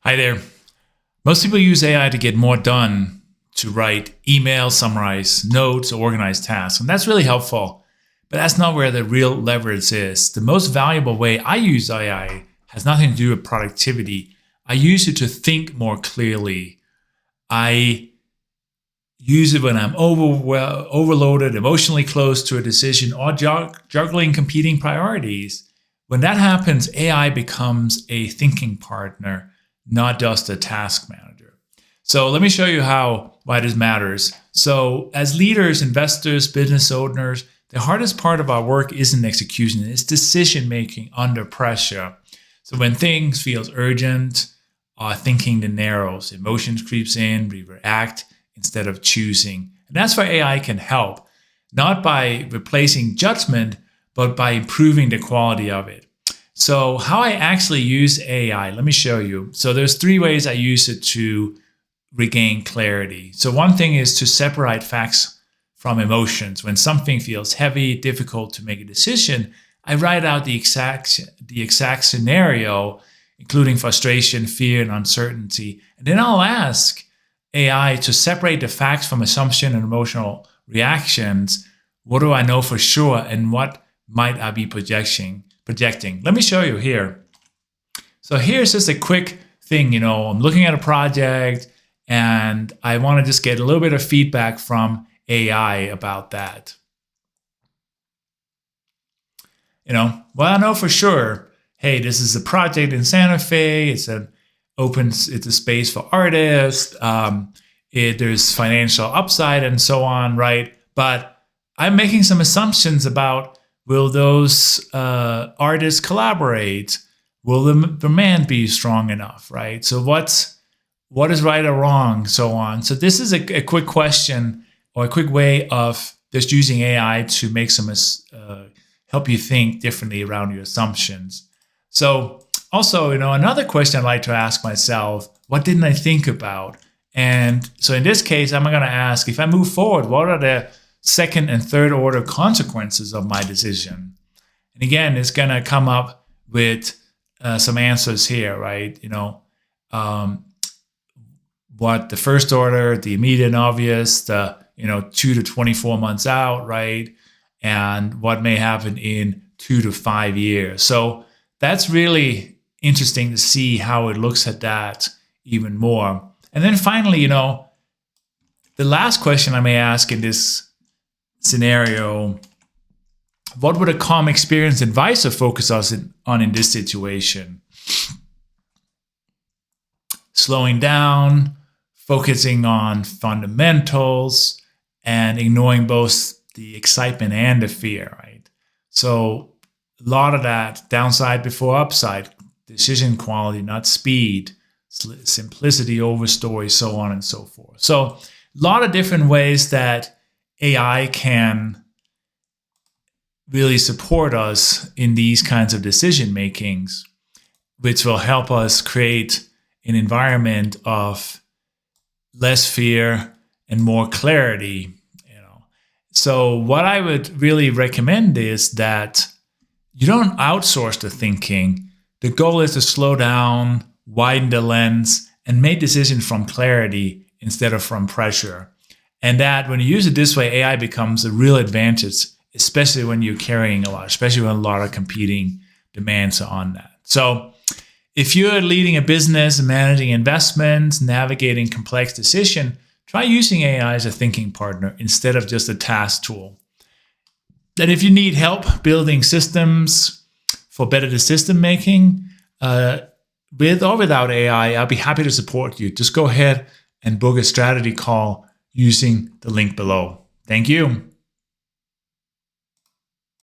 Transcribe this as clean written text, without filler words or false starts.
Hi there. Most people use AI to get more done, to write emails, summarize notes, or organize tasks. And that's really helpful. But that's not where the real leverage is. The most valuable way I use AI has nothing to do with productivity. I use it to think more clearly. I use it when I'm overloaded, emotionally close to a decision, or juggling competing priorities. When that happens, AI becomes a thinking partner, not just a task manager. So let me show you why this matters. So as leaders, investors, business owners, the hardest part of our work isn't execution, it's decision making under pressure. So when things feels urgent, our thinking narrows, emotions creeps in, we react instead of choosing. And that's where AI can help, not by replacing judgment, but by improving the quality of it. So how I actually use AI, let me show you. So there's 3 ways I use it to regain clarity. So one thing is to separate facts from emotions. When something feels heavy, difficult to make a decision, I write out the exact scenario, including frustration, fear, and uncertainty. And then I'll ask AI to separate the facts from assumption and emotional reactions. What do I know for sure, and what might I be projecting? Let me show you here. So here's just a quick thing. I'm looking at a project and I want to just get a little bit of feedback from AI about that. Well, I know for sure, hey, this is a project in Santa Fe. It's a space for artists. There's financial upside and so on, right? But I'm making some assumptions about, will those artists collaborate? Will the demand be strong enough, right? So what is right or wrong, so on. So this is a quick question, or a quick way of just using AI to make help you think differently around your assumptions. So also, another question I like to ask myself, what didn't I think about? And so in this case, I'm going to ask, if I move forward, what are the second and third order consequences of my decision? And again, it's going to come up with some answers here, right? What the first order, the immediate and obvious, the 2 to 24 months out, right? And what may happen in 2 to 5 years. So that's really interesting to see how it looks at that even more. And then finally, the last question I may ask in this scenario, what would a calm, experienced advisor focus us on in this situation? Slowing down, focusing on fundamentals, and ignoring both the excitement and the fear, right? So a lot of that downside before upside, decision quality, not speed, simplicity over story, so on and so forth. So a lot of different ways that AI can really support us in these kinds of decision makings, which will help us create an environment of less fear and more clarity. So what I would really recommend is that you don't outsource the thinking. The goal is to slow down, widen the lens, and make decisions from clarity instead of from pressure. And that when you use it this way, AI becomes a real advantage, especially when you're carrying a lot, especially when a lot of competing demands are on that. So if you're leading a business, managing investments, navigating complex decisions, try using AI as a thinking partner instead of just a task tool. And if you need help building systems for better decision making, with or without AI, I'll be happy to support you. Just go ahead and book a strategy call using the link below. Thank you.